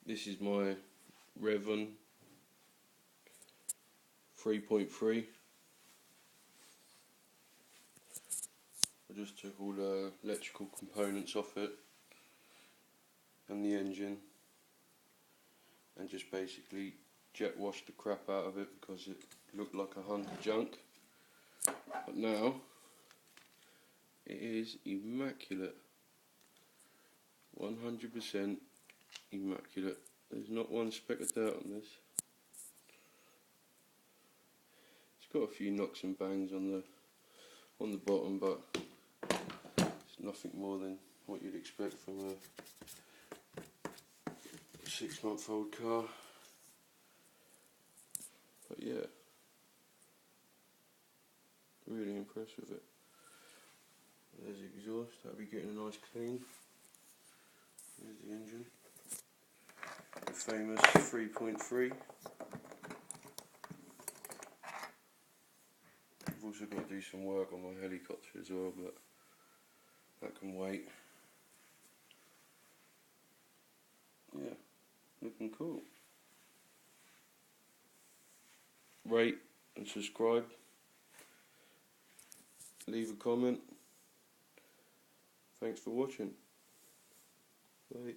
This is my Revon 3.3. I just took all the electrical components off it and the engine and just basically jet washed the crap out of it because it looked like a hunk of junk. But now it is immaculate, 100% immaculate. There's not one speck of dirt on this. It's got a few knocks and bangs on the bottom, but it's nothing more than what you'd expect from a 6-month-old car. But yeah, really impressed with it. There's the exhaust, that'll be getting a nice clean. There's the engine, the famous 3.3. I've also got to do some work on my helicopter as well, but that can wait. Yeah, looking cool. Rate and subscribe. Leave a comment. Thanks for watching. Bye.